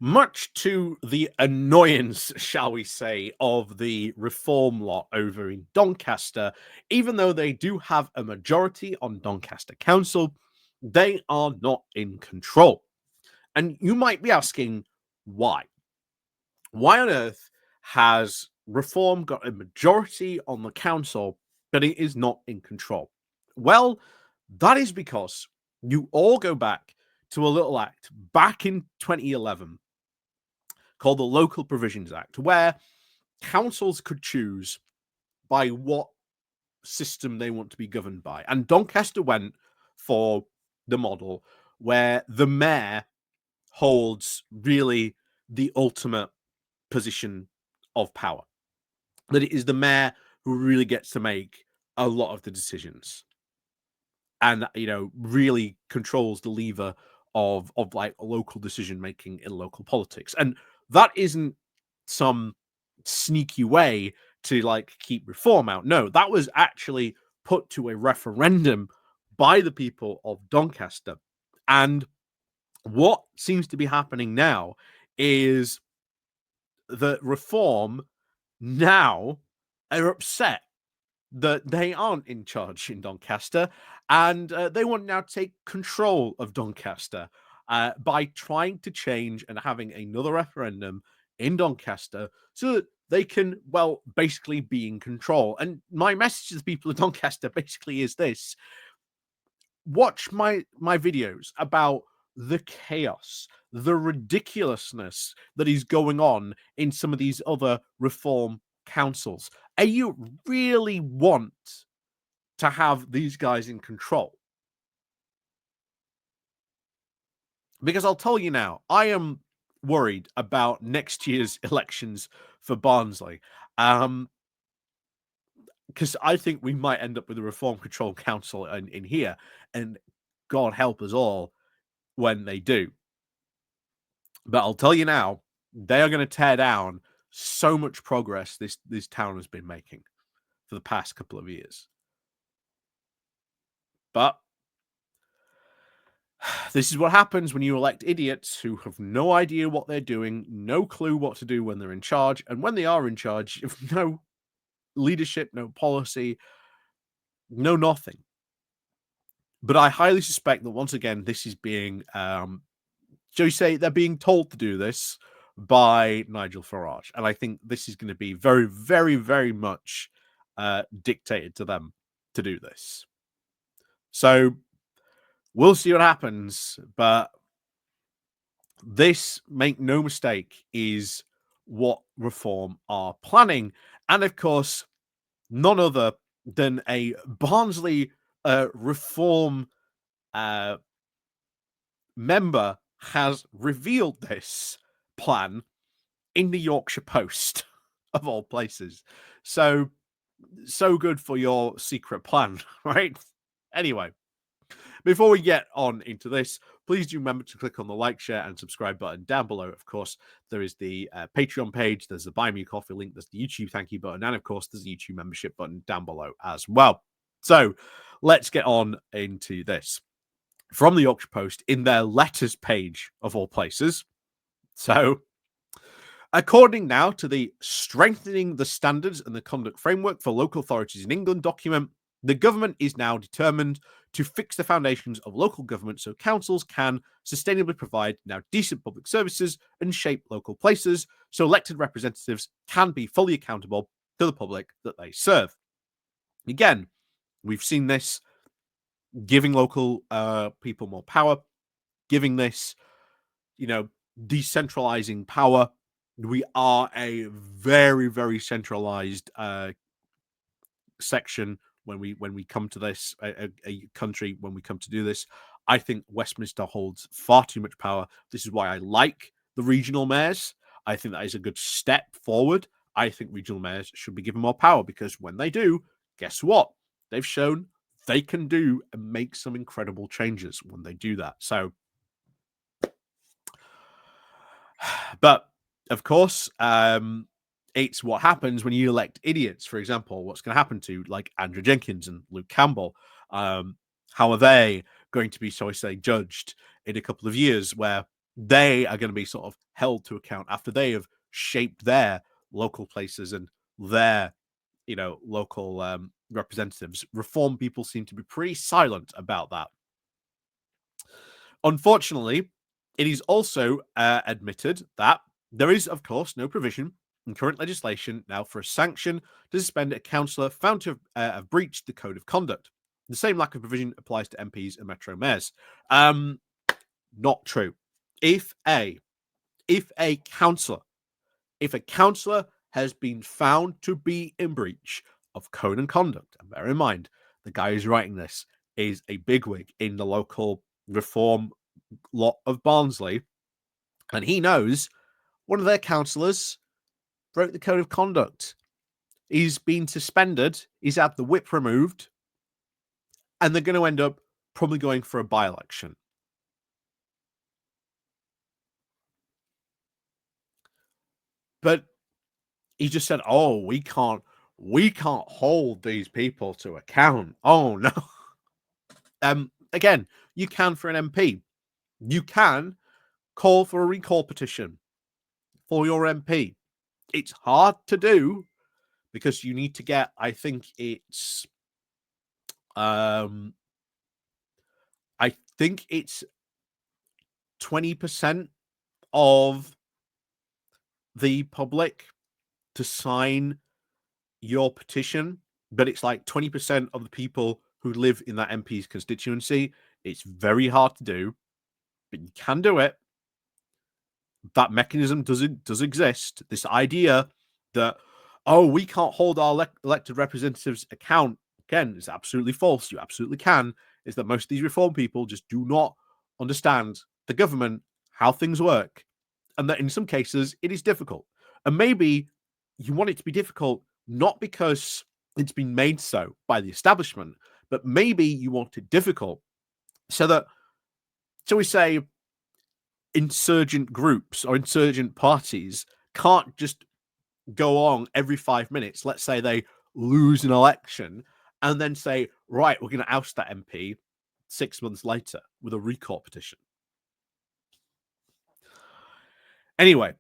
much to the annoyance, shall we say, of the reform lot over in Doncaster, even though they do have a majority on Doncaster Council, they are not in control. And you might be asking, why? Why on earth has reform got a majority on the council, but it is not in control? Well, that is because you all go back to a little act back in 2011 called the Local Provisions Act, where councils could choose by what system they want to be governed by. And Doncaster went for the model where the mayor holds really the ultimate position of power. That it is the mayor who really gets to make a lot of the decisions and, really controls the lever of like local decision making in local politics. And that isn't some sneaky way to like keep reform out. No, that was actually put to a referendum by the people of Doncaster. And what seems to be happening now is that reform now are upset that they aren't in charge in Doncaster, and they want now to take control of Doncaster by trying to change and having another referendum in Doncaster so that they can, well, basically be in control. And my message to the people of Doncaster basically is this: watch my videos about the chaos, the ridiculousness that is going on in some of these other reform councils. And you really want to have these guys in control? Because I'll tell you now, I am worried about next year's elections for Barnsley. Because I think we might end up with a Reform Control Council in here, and God help us all when they do. But I'll tell you now, they are going to tear down so much progress this town has been making for the past couple of years. But this is what happens when you elect idiots who have no idea what they're doing, no clue what to do when they're in charge, and when they are in charge, you have no leadership, no policy, no nothing. But I highly suspect that once again, this is being, shall we say, they're being told to do this by Nigel Farage. And I think this is going to be very, very, very much dictated to them to do this. So we'll see what happens. But this, make no mistake, is what reform are planning. And of course, none other than a Barnsley reform member has revealed this plan in the Yorkshire Post, of all places. So good for your secret plan, right? Anyway, before we get on into this, please do remember to click on the like, share, and subscribe button down below. Of course, there is the Patreon page, there's the Buy Me a Coffee link, there's the YouTube thank you button, and of course, there's the YouTube membership button down below as well. So let's get on into this. From the Yorkshire Post, in their letters page, of all places. So, according now to the Strengthening the Standards and the Conduct Framework for Local Authorities in England document, the government is now determined to fix the foundations of local government so councils can sustainably provide now decent public services and shape local places so elected representatives can be fully accountable to the public that they serve. Again, we've seen this giving local people more power, giving this, decentralizing power. We are a very, very centralized section when we come to this, a country, when we come to do this. I think Westminster holds far too much power. This is why I like the regional mayors. I think that is a good step forward. I think regional mayors should be given more power because when they do, guess what? They've shown they can do and make some incredible changes when they do that. So, but of course, it's what happens when you elect idiots. For example, what's going to happen to like Andrew Jenkins and Luke Campbell? How are they going to be, so I say, judged in a couple of years where they are going to be sort of held to account after they have shaped their local places and their, local representatives. Reform people seem to be pretty silent about that. Unfortunately, it is also admitted that there is, of course, no provision in current legislation now for a sanction to suspend a councillor found to have breached the code of conduct. The same lack of provision applies to MPs and metro mayors. Not true. If a councillor has been found to be in breach of code and conduct, and bear in mind, the guy who's writing this is a bigwig in the local reform lot of Barnsley, and he knows one of their councillors broke the code of conduct. He's been suspended, he's had the whip removed, and they're going to end up probably going for a by-election. But he just said, "Oh, we can't hold these people to account." Oh no. Again, you can for an MP. You can call for a recall petition for your MP. It's hard to do because you need to get, I think it's 20% of the public to sign your petition, but it's like 20% of the people who live in that MP's constituency. It's very hard to do, but you can do it. That mechanism does exist. This idea that, oh, we can't hold our elected representatives account, again, is absolutely false. You absolutely can. Is that most of these reform people just do not understand the government, how things work, and that in some cases it is difficult. And maybe you want it to be difficult not because it's been made so by the establishment, but maybe you want it difficult so that, shall we say, insurgent groups or insurgent parties can't just go on every 5 minutes. Let's say they lose an election and then say, right, we're going to oust that MP 6 months later with a recall petition. Anyway,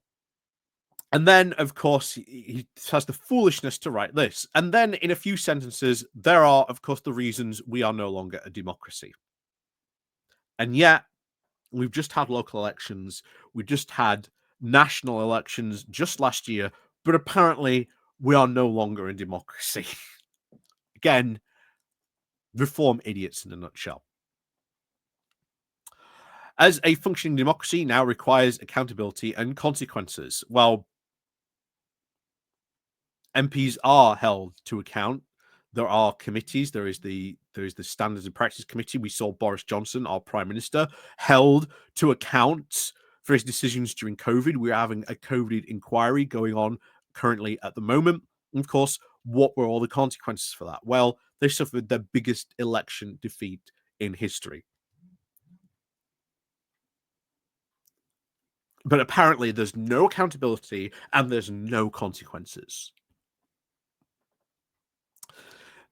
and then, of course, he has the foolishness to write this. And then in a few sentences, there are, of course, the reasons we are no longer a democracy. And yet, we've just had local elections. We just had national elections just last year. But apparently, we are no longer a democracy. Again, reform idiots in a nutshell. As a functioning democracy now requires accountability and consequences. Well, MPs are held to account. There are committees. There is the Standards and Practice Committee. We saw Boris Johnson, our Prime Minister, held to account for his decisions during COVID. We're having a COVID inquiry going on currently at the moment. And of course, what were all the consequences for that? Well, they suffered their biggest election defeat in history. But apparently there's no accountability and there's no consequences.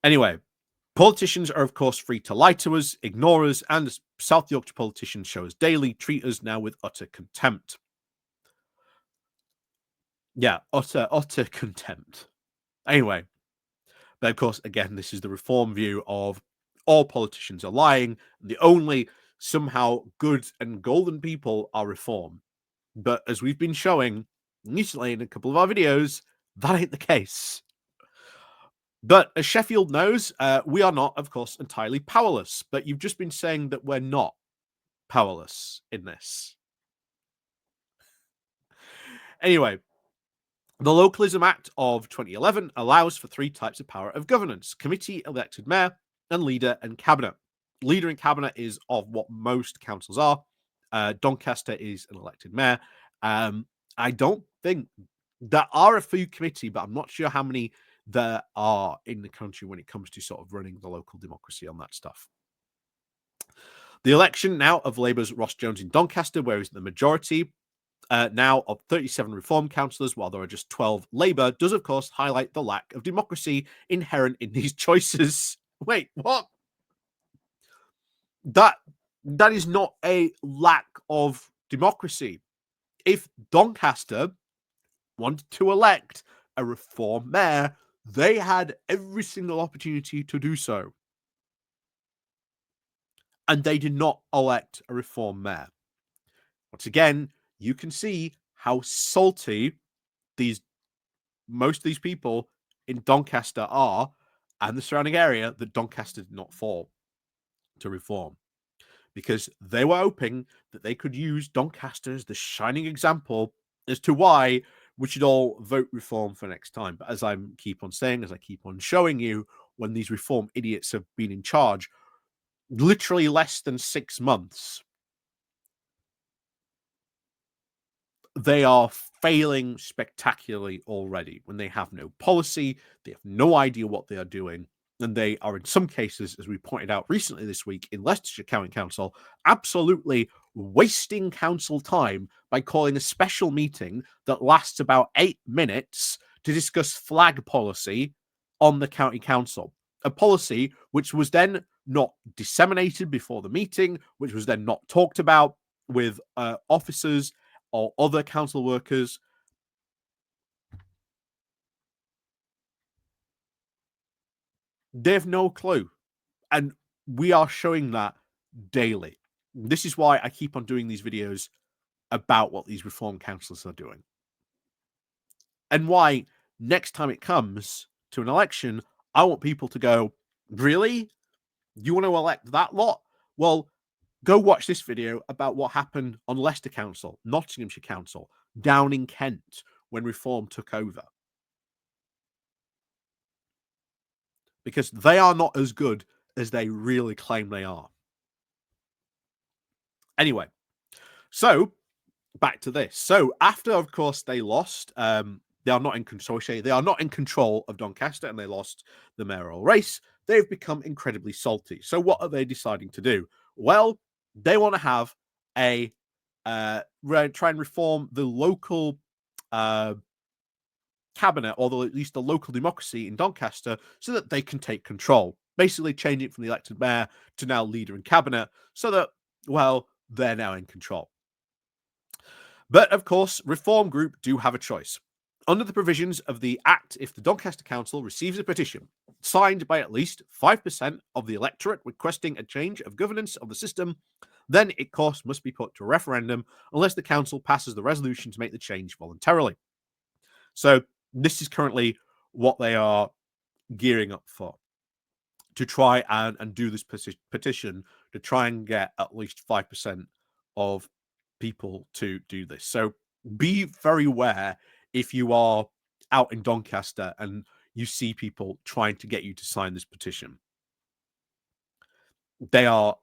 Anyway, politicians are, of course, free to lie to us, ignore us, and as South Yorkshire politicians show us daily, treat us now with utter contempt. Yeah, utter contempt. Anyway, but of course, again, this is the reform view of all politicians are lying. The only somehow good and golden people are reform. But as we've been showing recently in a couple of our videos, that ain't the case. But as Sheffield knows, we are not, of course, entirely powerless. But you've just been saying that we're not powerless in this. Anyway, the Localism Act of 2011 allows for 3 types of power of governance: committee, elected mayor, and leader and cabinet. Leader and cabinet is of what most councils are. Doncaster is an elected mayor. I don't think there are a few committee, but I'm not sure how many there are in the country when it comes to sort of running the local democracy on that stuff. The election now of Labour's Ross Jones in Doncaster, where he's the majority now of 37 reform councillors, while there are just 12 Labour, does of course highlight the lack of democracy inherent in these choices. Wait, what? That is not a lack of democracy. If Doncaster wanted to elect a reform mayor, they had every single opportunity to do so. And they did not elect a reform mayor. Once again, you can see how salty most of these people in Doncaster are and the surrounding area that Doncaster did not fall to reform, because they were hoping that they could use Doncaster as the shining example as to why we should all vote reform for next time. But as I keep on saying, as I keep on showing you, when these reform idiots have been in charge literally less than 6 months, they are failing spectacularly already. When they have no policy, they have no idea what they are doing, and they are, in some cases, as we pointed out recently this week in Leicestershire County Council, absolutely wasting council time by calling a special meeting that lasts about 8 minutes to discuss flag policy on the county council. A policy which was then not disseminated before the meeting, which was then not talked about with officers or other council workers. They have no clue. And we are showing that daily. This is why I keep on doing these videos about what these reform councillors are doing. And why next time it comes to an election, I want people to go, really? You want to elect that lot? Well, go watch this video about what happened on Leicester Council, Nottinghamshire Council, down in Kent when reform took over. Because they are not as good as they really claim they are. Anyway, so back to this. So after, of course, they lost, they are not in control. They are not in control of Doncaster, and they lost the mayoral race. They've become incredibly salty. So what are they deciding to do? Well, they want to have a try and reform the local cabinet, or at least the local democracy in Doncaster, so that they can take control. Basically, change it from the elected mayor to now leader in cabinet, so that, well, they're now in control. But of course, Reform Group do have a choice. Under the provisions of the Act, if the Doncaster Council receives a petition signed by at least 5% of the electorate requesting a change of governance of the system, then it, of course, must be put to a referendum unless the council passes the resolution to make the change voluntarily. So this is currently what they are gearing up for, to try and do this petition to try and get at least 5% of people to do this. So be very aware if you are out in Doncaster and you see people trying to get you to sign this petition. They are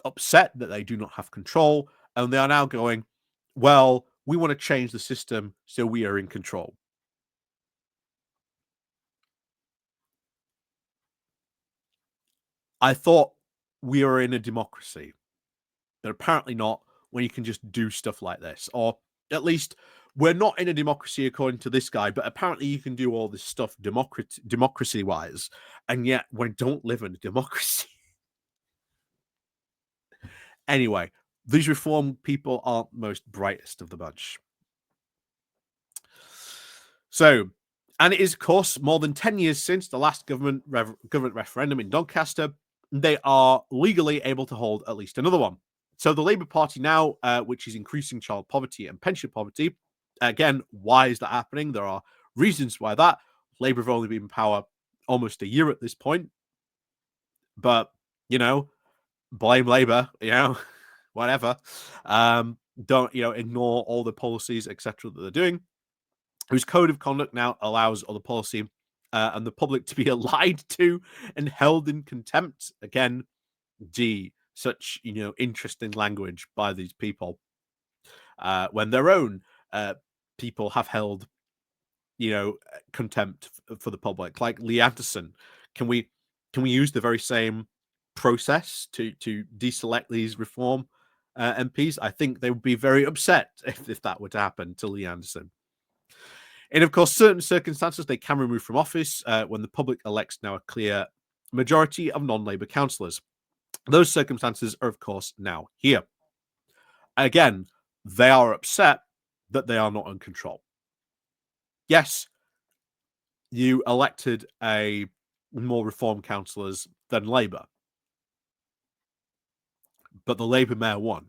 upset that they do not have control, and they are now going, well, we want to change the system so we are in control. I thought we were in a democracy, but apparently not, when you can just do stuff like this. Or at least we're not in a democracy according to this guy, but apparently you can do all this stuff democracy-wise, and yet we don't live in a democracy. Anyway, these reform people aren't most brightest of the bunch. So, and it is, of course, more than 10 years since the last government referendum in Doncaster. They are legally able to hold at least another one. So the Labour Party now, which is increasing child poverty and pension poverty, again, why is that happening? There are reasons why that. Labour have only been in power almost a year at this point. But, blame Labour, whatever. Don't, ignore all the policies, etc., that they're doing. Whose code of conduct now allows other policy and the public to be lied to and held in contempt. Again, such interesting language by these people when their own people have held contempt for the public, like Lee Anderson. Can we use the very same process to deselect these reform MPs? I think they would be very upset if that were to happen to Lee Anderson. And of course, certain circumstances they can remove from office when the public elects now a clear majority of non-Labour councillors. Those circumstances are, of course, now here. Again, They are upset that they are not in control. Yes, you elected a more reform councillors than Labour, but the Labour mayor won,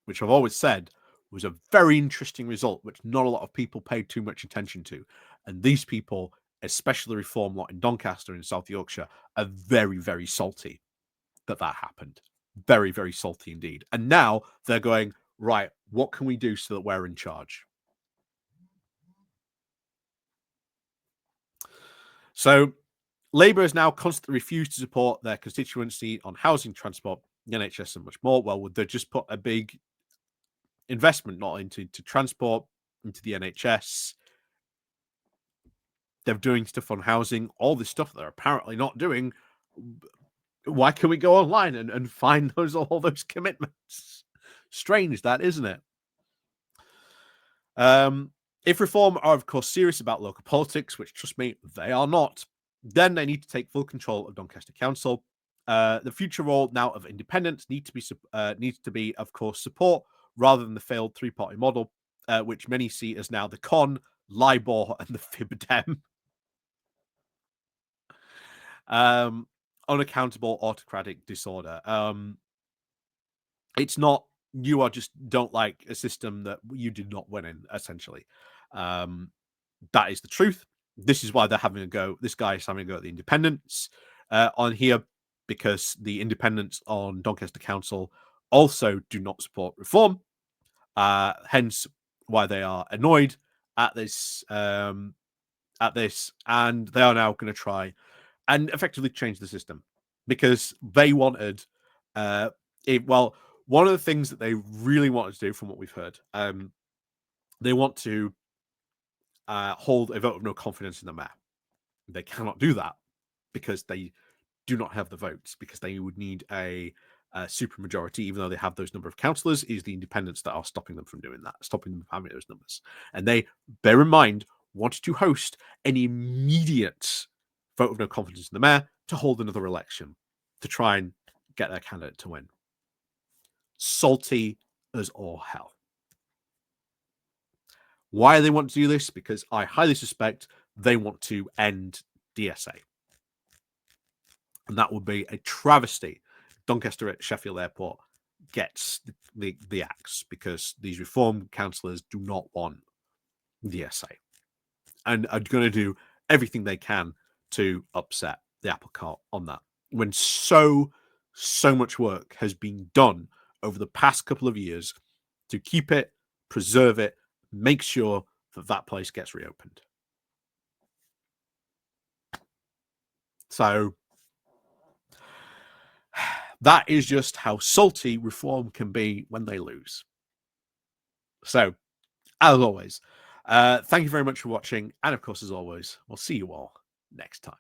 which I've always said was a very interesting result, which not a lot of people paid too much attention to. And these people, especially the reform lot in Doncaster in South Yorkshire, are very, very salty that happened. Very, very salty indeed. And now they're going, right, what can we do so that we're in charge? So Labour has now constantly refused to support their constituency on housing, transport, the NHS, and much more. Well, would they just put a big investment not into transport, into the NHS? They're doing stuff on housing, all this stuff they're apparently not doing. Why can we go online and find all those commitments? Strange, that, isn't it? If Reform are, of course, serious about local politics, which, trust me, they are not, then they need to take full control of Doncaster Council. The future role now of independence needs to be, of course, support rather than the failed three-party model, which many see as now the con, LIBOR, and the Fib Dem. Unaccountable autocratic disorder. It's not, you are just don't like a system that you did not win in, essentially. That is the truth. This is why they're having a go. This guy is having a go at the independents on here, because the independents on Doncaster Council also do not support reform. Hence why they are annoyed at this, and they are now going to try and effectively change the system, because they wanted, one of the things that they really wanted to do, from what we've heard, they want to hold a vote of no confidence in the mayor. They cannot do that because they do not have the votes, because they would need a super majority, even though they have those number of councillors. Is the independents that are stopping them from doing that, stopping them from having those numbers. And they, bear in mind, wanted to host an immediate vote of no confidence in the mayor to hold another election to try and get their candidate to win. Salty as all hell. Why they want to do this? Because I highly suspect they want to end DSA. And that would be a travesty. Doncaster at Sheffield Airport gets the axe, because these reform councillors do not want DSA and are going to do everything they can to upset the apple cart on that, when so much work has been done over the past couple of years to keep it, preserve it, make sure that place gets reopened. So that is just how salty reform can be when they lose. So, as always, thank you very much for watching. And of course, as always, we'll see you all next time.